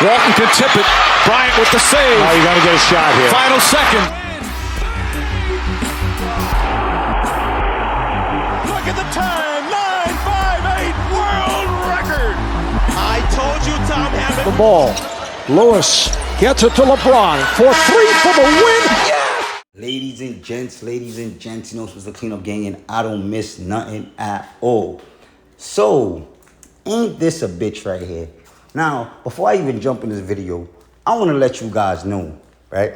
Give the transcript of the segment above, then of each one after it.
Walton can tip it. Bryant with the save. Oh, you got to get a shot here. Final second. Look at the time. 9:58 world record. I told you, Tom Hammond. The ball. Lewis gets it to LeBron for three for the win. Yeah! Ladies and gents, you know, it's the cleanup gang, and I don't miss nothing at all. So, ain't this a bitch right here? Now, before I even jump in this video, I want to let you guys know, right?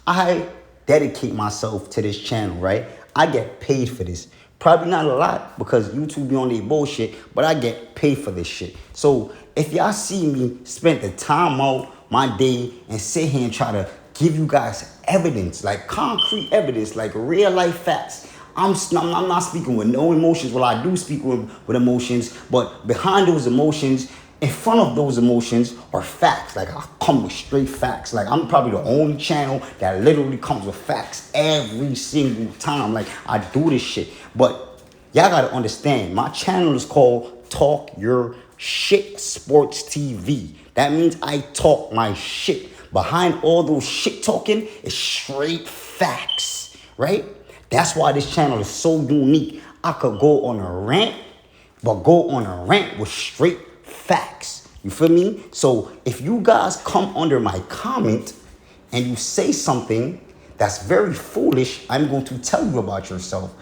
I dedicate myself to this channel, right? I get paid for this. Probably not a lot because YouTube be on their bullshit, but I get paid for this shit. So if y'all see me spend the time out my day and sit here and try to give you guys evidence, like concrete evidence, like real life facts, I'm not speaking with no emotions. Well, I do speak with emotions, but behind those emotions, in front of those emotions are facts. Like I come with straight facts. Like I'm probably the only channel that literally comes with facts every single time. Like I do this shit. But y'all gotta understand, my channel is called Talk Your Shit Sports TV. That means I talk my shit. Behind all those shit talking is straight facts, right? That's why this channel is so unique. I could go on a rant, but go on a rant with straight facts. You feel me? So if you guys come under my comment and you say something that's very foolish, I'm going to tell you about yourself.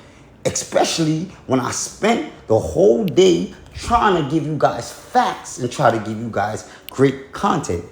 Especially when I spent the whole day trying to give you guys facts and try to give you guys great content.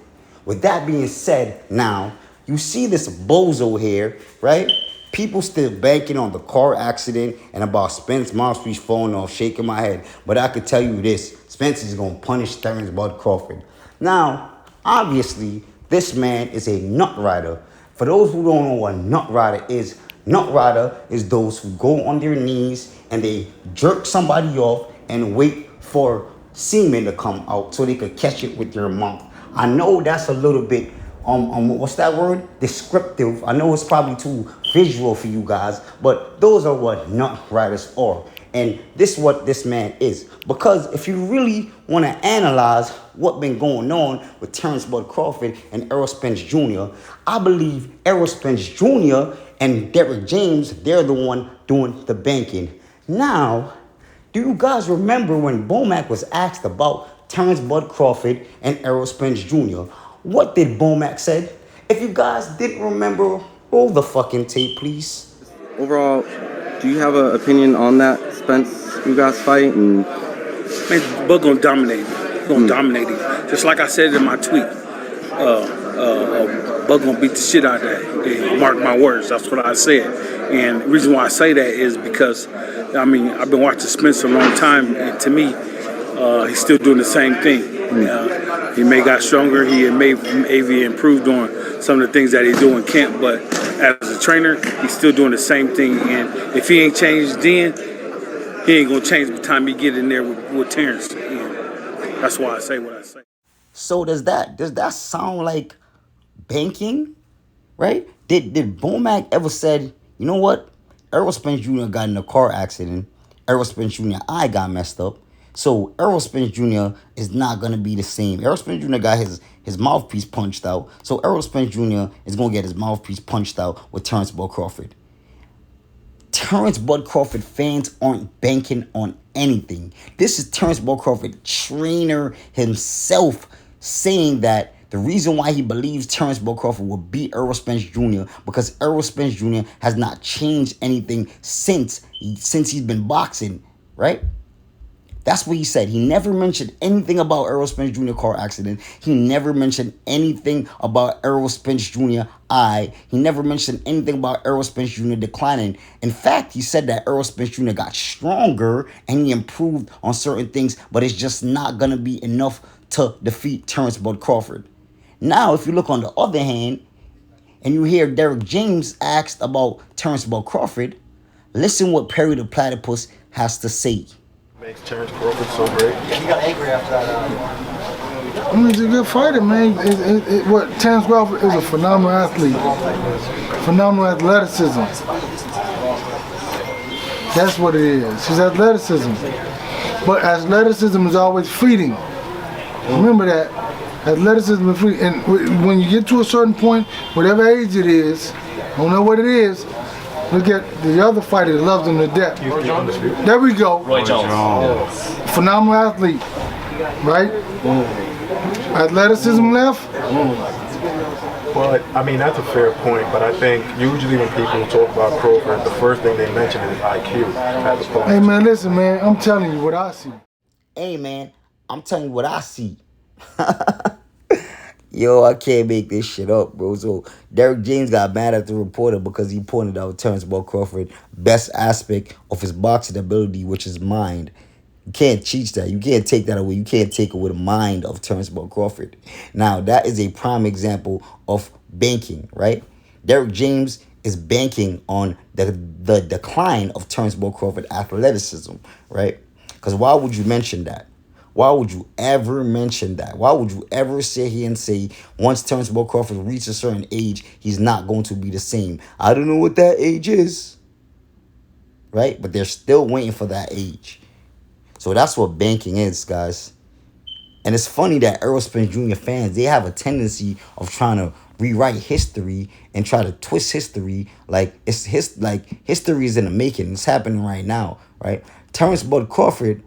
With that being said, now, you see this bozo here, right? People still banking on the car accident and about Spence Mouthpiece falling off, shaking my head. But I could tell you this, Spence is going to punish Terrence Bud Crawford. Now, obviously, this man is a nut rider. For those who don't know what nut rider is those who go on their knees and they jerk somebody off and wait for semen to come out so they could catch it with their mouth. I know that's a little bit, what's that word? Descriptive. I know it's probably too visual for you guys, but those are what nut riders are. And this is what this man is. Because if you really want to analyze what's been going on with Terrence Bud Crawford and Errol Spence Jr., I believe Errol Spence Jr. and Derrick James, they're the one doing the banking. Now, do you guys remember when Bomac was asked about Terrence Bud Crawford and Errol Spence Jr.? What did Bomac say? If you guys didn't remember, roll the fucking tape, please. Overall, do you have an opinion on that Spence, you guys fight? And man, Bud gonna dominate him. Gonna dominate him. Just like I said in my tweet, Bud gonna beat the shit out of that. And mark my words, that's what I said. And the reason why I say that is because, I mean, I've been watching Spence a long time, and to me, he's still doing the same thing. He may got stronger, he may improved on some of the things that he do in camp, but as a trainer, he's still doing the same thing. And if he ain't changed then, he ain't gonna change by the time he get in there with Terrence. And that's why I say what I say. So does that sound like banking, right? Did Bomac ever said, you know what? Errol Spence Jr. got in a car accident. Errol Spence Jr. I got messed up. So Errol Spence Jr. is not going to be the same. Errol Spence Jr. got his mouthpiece punched out. So Errol Spence Jr. is going to get his mouthpiece punched out with Terrence Bud Crawford. Terrence Bud Crawford fans aren't banking on anything. This is Terrence Bud Crawford, trainer himself, saying that the reason why he believes Terrence Bud Crawford will beat Errol Spence Jr. because Errol Spence Jr. has not changed anything since he's been boxing, right? That's what he said. He never mentioned anything about Errol Spence Jr. car accident. He never mentioned anything about Errol Spence Jr. He never mentioned anything about Errol Spence Jr. declining. In fact, he said that Errol Spence Jr. got stronger and he improved on certain things, but it's just not going to be enough to defeat Terrence Bud Crawford. Now, if you look on the other hand, and you hear Derrick James asked about Terrence Bud Crawford, listen what Perry the Platypus has to say. Makes Terrence Crawford so great. Yeah, he got angry after that. I mean, he's a good fighter, man. What Terrence Crawford is a phenomenal athlete. Phenomenal athleticism. That's what it is. His athleticism. But athleticism is always fleeting. Remember that. Athleticism is free. And when you get to a certain point, whatever age it is, I don't know what it is, look at the other fighter that loves him to death. There we go. Roy Jones. Phenomenal athlete, right? Athleticism left. But, I mean, that's a fair point, but I think usually when people talk about Crawford, the first thing they mention is IQ. As opposed Hey, man, listen, man, I'm telling you what I see. Hey, man, I'm telling you what I see. Yo, I can't make this shit up, bro. So Derrick James got mad at the reporter because he pointed out Terence Bud Crawford's best aspect of his boxing ability, which is mind. You can't teach that. You can't take that away. You can't take away the mind of Terence Bud Crawford. Now, that is a prime example of banking, right? Derrick James is banking on the decline of Terence Bud Crawford athleticism, right? Because why would you mention that? Why would you ever mention that? Why would you ever sit here and say once Terence Bud Crawford reaches a certain age, he's not going to be the same? I don't know what that age is, right? But they're still waiting for that age. So that's what banking is, guys. And it's funny that Errol Spence Jr. fans, they have a tendency of trying to rewrite history and try to twist history like history is in the making. It's happening right now, right? Terence Bud Crawford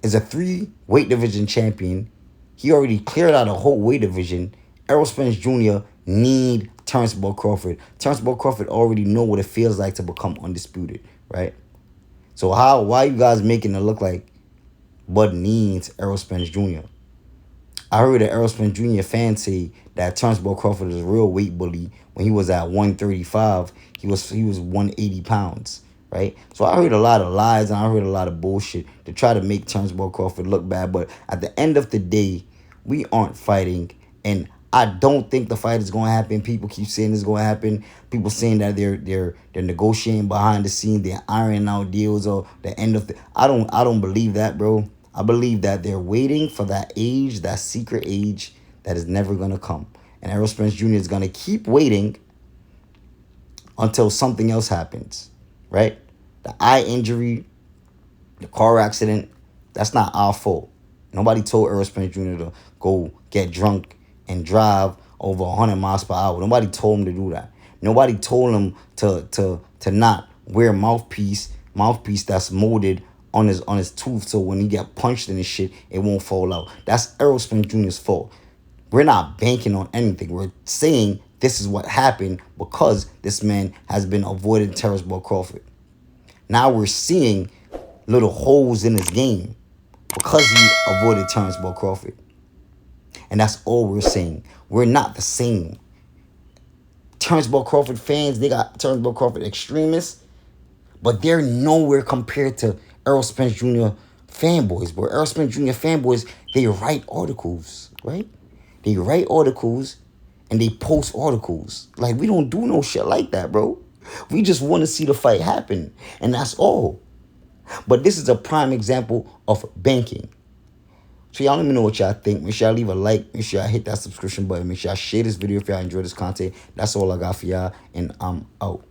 is a 3 weight division champion. He already cleared out a whole weight division. Errol Spence Jr. need Terence Bud Crawford. Terence Bud Crawford already know what it feels like to become undisputed, right? So why you guys making it look like Bud needs Errol Spence Jr.? I heard an Errol Spence Jr. fan say that Terence Bud Crawford is a real weight bully. When he was at 135, he was 180 pounds, right? So I heard a lot of lies and I heard a lot of bullshit to try to make Terence Bud Crawford look bad. But at the end of the day, we aren't fighting, and I don't think the fight is going to happen. People keep saying it's going to happen. People saying that they're negotiating behind the scenes, they're ironing out deals or the end of the. I don't believe that, bro. I believe that they're waiting for that age, that secret age that is never going to come. And Errol Spence Jr. is going to keep waiting until something else happens, right? The eye injury, the car accident, that's not our fault. Nobody told Errol Spence Jr. to go get drunk and drive over 100 miles per hour. Nobody told him to do that. Nobody told him to not wear mouthpiece that's molded on his tooth, so when he get punched in his shit, it won't fall out. That's Errol Spence Jr.'s fault. We're not banking on anything. We're saying this is what happened because this man has been avoiding Terence Bud Crawford. Now we're seeing little holes in his game because he avoided Terence Bud Crawford. And that's all we're saying. We're not the same. Terence Bud Crawford fans, they got Terence Bud Crawford extremists, but they're nowhere compared to Errol Spence Jr. fanboys. But Errol Spence Jr. fanboys, they write articles, right? They write articles and they post articles. Like, we don't do no shit like that, bro. We just want to see the fight happen, and that's all. But this is a prime example of banking. So y'all let me know what y'all think. Make sure y'all leave a like. Make sure y'all hit that subscription button. Make sure y'all share this video if y'all enjoy this content. That's all I got for y'all, and I'm out.